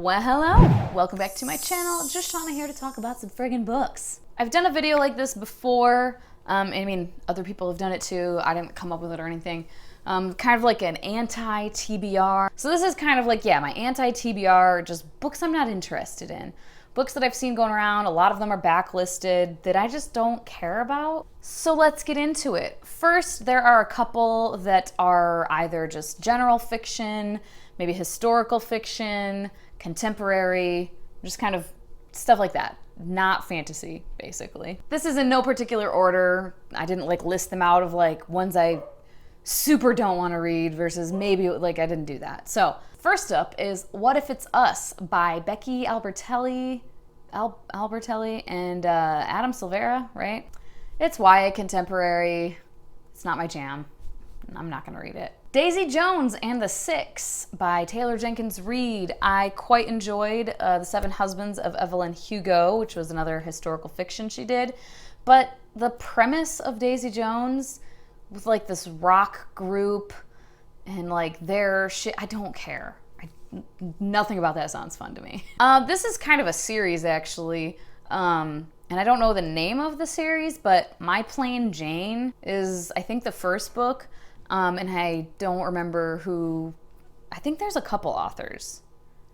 Well, hello. Welcome back to my channel. Just Shauna here to talk about some friggin' books. I've done a video like this before. I mean, other people have done it too. I didn't come up with it or anything. Kind of like an anti-TBR. So this is kind of like, yeah, my anti-TBR, just books I'm not interested in. Books that I've seen going around, a lot of them are backlisted, that I just don't care about. So let's get into it. First, there are a couple that are either just general fiction, maybe historical fiction, contemporary, just kind of stuff like that. Not fantasy, basically. This is in no particular order. I didn't like list them out of like ones I super don't want to read versus maybe like I didn't do that. So first up is What If It's Us by Becky Albertelli and Adam Silvera, right? It's YA contemporary. It's not my jam. I'm not gonna read it. Daisy Jones and the Six by Taylor Jenkins Reid. I quite enjoyed The Seven Husbands of Evelyn Hugo, which was another historical fiction she did. But the premise of Daisy Jones with like this rock group and like their shit, I don't care. Nothing about that sounds fun to me. This is kind of a series actually. And I don't know the name of the series, but My Plain Jane is, I think, the first book. And I don't remember who, I think there's a couple authors.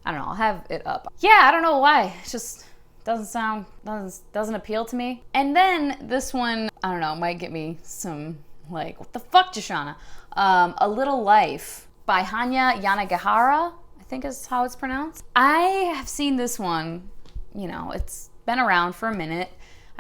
I don't know, I'll have it up. Yeah, I don't know why, it just doesn't appeal to me. And then this one, I don't know, might get me some like, what the fuck, Joshana? A Little Life by Hanya Yanagihara, I think is how it's pronounced. I have seen this one, you know, it's been around for a minute.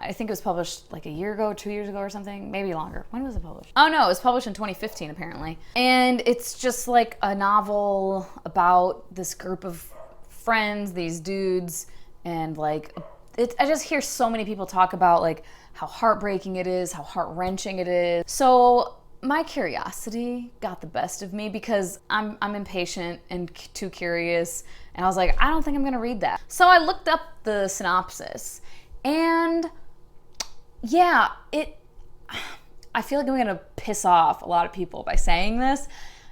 I think it was published like a year ago, 2 years ago or something, maybe longer. When was it published? Oh no, it was published in 2015 apparently. And it's just like a novel about this group of friends, these dudes, and like, I just hear so many people talk about like how heartbreaking it is, how heart-wrenching it is. So my curiosity got the best of me because I'm impatient and too curious. And I was like, I don't think I'm gonna read that. So I looked up the synopsis and yeah, I feel like I'm gonna piss off a lot of people by saying this.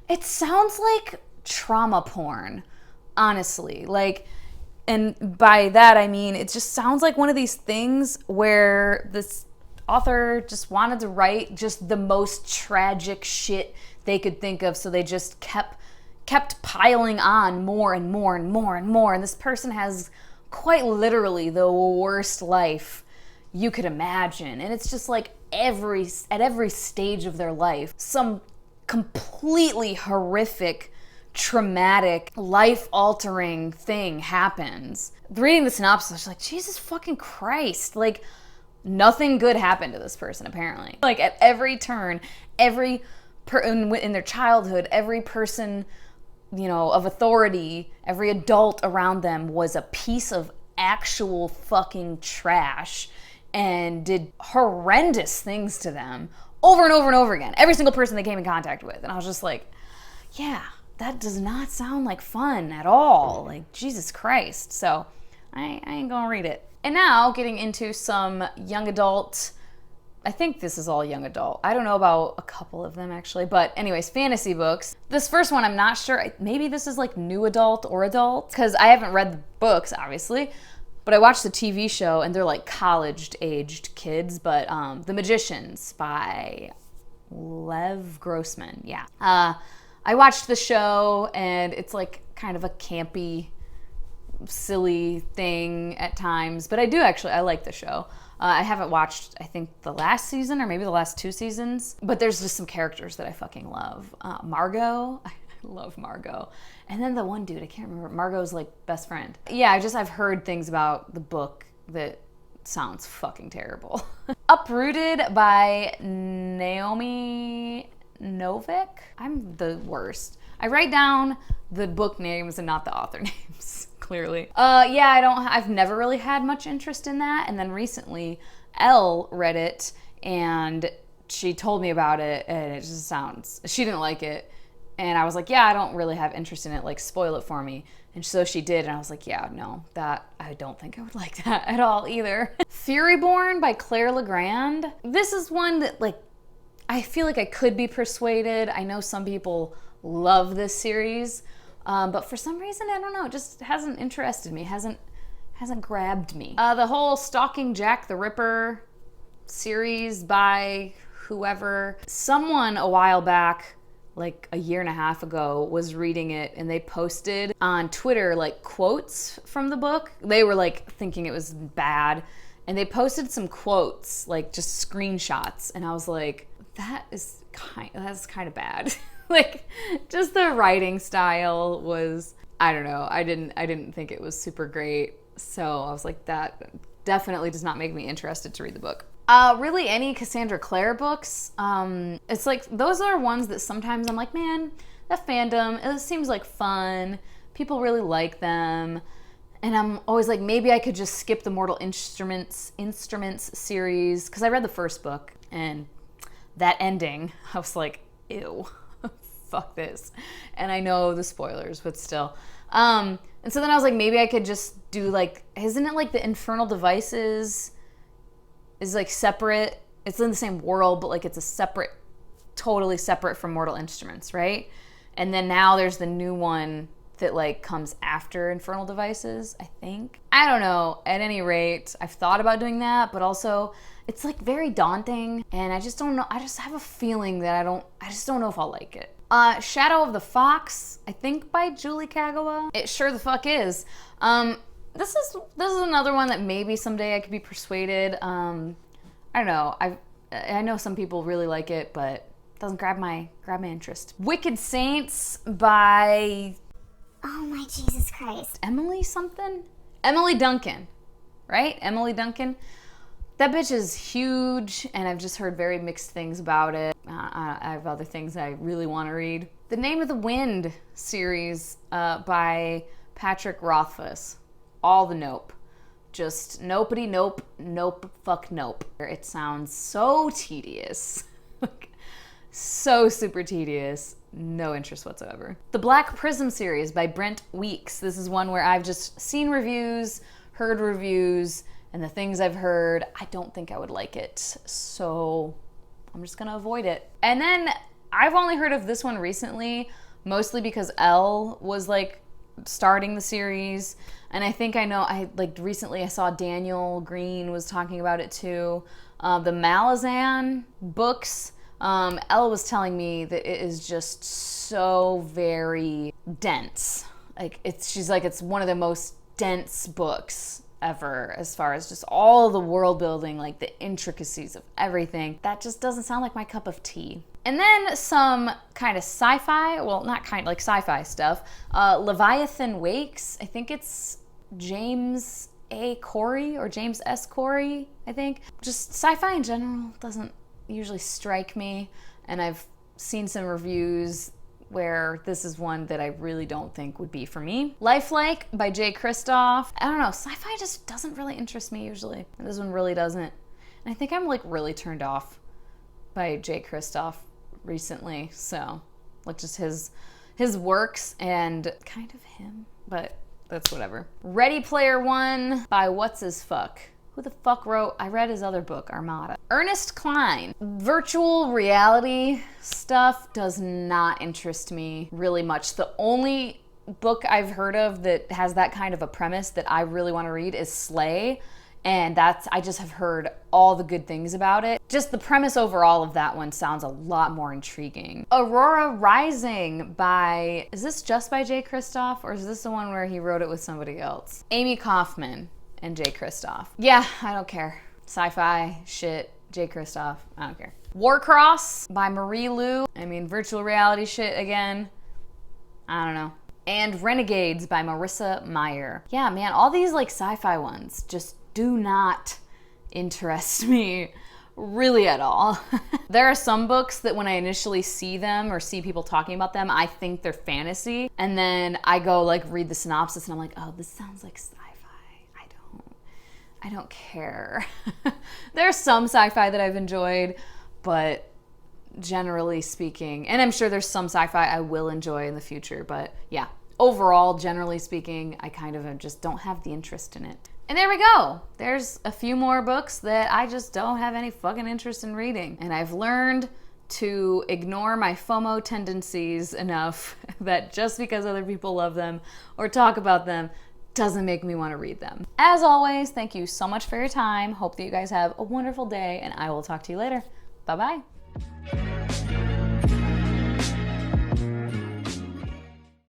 It sounds like trauma porn, honestly. Like, and by that I mean, it just sounds like one of these things where this author just wanted to write just the most tragic shit they could think of, so they just kept piling on more and more and more and more. And this person has quite literally the worst life you could imagine. And it's just like at every stage of their life, some completely horrific, traumatic, life-altering thing happens. Reading the synopsis, I was like, Jesus fucking Christ. Like, nothing good happened to this person, apparently. Like, at every turn, in their childhood, every person, you know, of authority, every adult around them was a piece of actual fucking trash and did horrendous things to them over and over and over again. Every single person they came in contact with. And I was just like, yeah, that does not sound like fun at all. Like, Jesus Christ. So I ain't gonna read it. And now getting into some young adult, I think this is all young adult. I don't know about a couple of them actually, but anyways, fantasy books. This first one, I'm not sure. Maybe this is like new adult or adult because I haven't read the books, obviously. But I watched the TV show and they're like college-aged kids, but The Magicians by Lev Grossman, yeah. I watched the show and it's like kind of a campy, silly thing at times, but I like the show. I haven't watched, I think, the last season or maybe the last 2 seasons, but there's just some characters that I fucking love. Margot, I love Margot. And then the one dude, I can't remember, Margot's like best friend. Yeah, I've heard things about the book that sounds fucking terrible. Uprooted by Naomi Novik. I'm the worst. I write down the book names and not the author names, clearly. Yeah, I've never really had much interest in that. And then recently, Elle read it and she told me about it and it just she didn't like it. And I was like, yeah, I don't really have interest in it, like spoil it for me. And so she did, and I was like, yeah, no, I don't think I would like that at all either. Furyborn by Claire Legrand. This is one that like, I feel like I could be persuaded. I know some people love this series. But for some reason, I don't know, it just hasn't interested me, hasn't grabbed me. The whole Stalking Jack the Ripper series by whoever, someone a while back, like a year and a half ago, was reading it and they posted on Twitter like quotes from the book. They were like thinking it was bad and they posted some quotes, like just screenshots, and I was like, that's kind of bad. Like, just the writing style was, I don't know, I didn't think it was super great. So I was like, that definitely does not make me interested to read the book. Really any Cassandra Clare books. It's like, those are ones that sometimes I'm like, man, that fandom, it seems like fun. People really like them. And I'm always like, maybe I could just skip the Mortal Instruments series. Because I read the first book and that ending, I was like, ew, fuck this. And I know the spoilers, but still. And so then I was like, maybe I could just do like, isn't it like the Infernal Devices is like separate? It's in the same world, but like it's a separate, totally separate from Mortal Instruments, right? And then now there's the new one that like comes after Infernal Devices, I think. I don't know. At any rate, I've thought about doing that, but also it's like very daunting and I just don't know. I just have a feeling that I just don't know if I'll like it. Shadow of the Fox, I think by Julie Kagawa. It sure the fuck is. This is another one that maybe someday I could be persuaded. I don't know. I know some people really like it, but it doesn't grab my interest. Wicked Saints by, oh my Jesus Christ, Emily something? Emily Duncan, right? Emily Duncan. That bitch is huge, and I've just heard very mixed things about it. I have other things I really want to read. The Name of the Wind series by Patrick Rothfuss. All the nope. Just nopety nope, nope, fuck nope. It sounds so tedious. So super tedious. No interest whatsoever. The Black Prism series by Brent Weeks. This is one where I've just seen reviews, heard reviews, and the things I've heard, I don't think I would like it. So I'm just gonna avoid it. And then I've only heard of this one recently, mostly because Elle was like starting the series. And I think recently I saw Daniel Green was talking about it too. The Malazan books, Elle was telling me that it is just so very dense. She's like, it's one of the most dense books ever, as far as just all the world building, like the intricacies of everything. That just doesn't sound like my cup of tea. And then some kind of sci-fi, well, not kind of like sci-fi stuff. Leviathan Wakes, I think it's James A. Corey or James S. Corey, I think. Just sci-fi in general doesn't usually strike me, and I've seen some reviews where this is one that I really don't think would be for me. Lifelike by Jay Kristoff. I don't know, sci-fi just doesn't really interest me usually. And this one really doesn't. And I think I'm like really turned off by Jay Kristoff recently. So like just his works and kind of him, but that's whatever. Ready Player One by What's His Fuck. Who the fuck wrote? I read his other book, Armada. Ernest Cline. Virtual reality stuff does not interest me really much. The only book I've heard of that has that kind of a premise that I really want to read is Slay. And I just have heard all the good things about it. Just the premise overall of that one sounds a lot more intriguing. Aurora Rising by, is this just by Jay Kristoff, or is this the one where he wrote it with somebody else? Amy Kaufman and Jay Kristoff. Yeah, I don't care. Sci-fi shit, Jay Kristoff, I don't care. Warcross by Marie Lu. I mean, virtual reality shit again. I don't know. And Renegades by Marissa Meyer. Yeah, man, all these like sci-fi ones just do not interest me really at all. There are some books that when I initially see them or see people talking about them, I think they're fantasy. And then I go like read the synopsis and I'm like, oh, this sounds like sci-fi. I don't care. There's some sci-fi that I've enjoyed, but generally speaking, and I'm sure there's some sci-fi I will enjoy in the future, but yeah, overall, generally speaking, I kind of just don't have the interest in it. And there we go. There's a few more books that I just don't have any fucking interest in reading. And I've learned to ignore my FOMO tendencies enough that just because other people love them or talk about them doesn't make me want to read them. As always, thank you so much for your time. Hope that you guys have a wonderful day, and I will talk to you later. Bye-bye.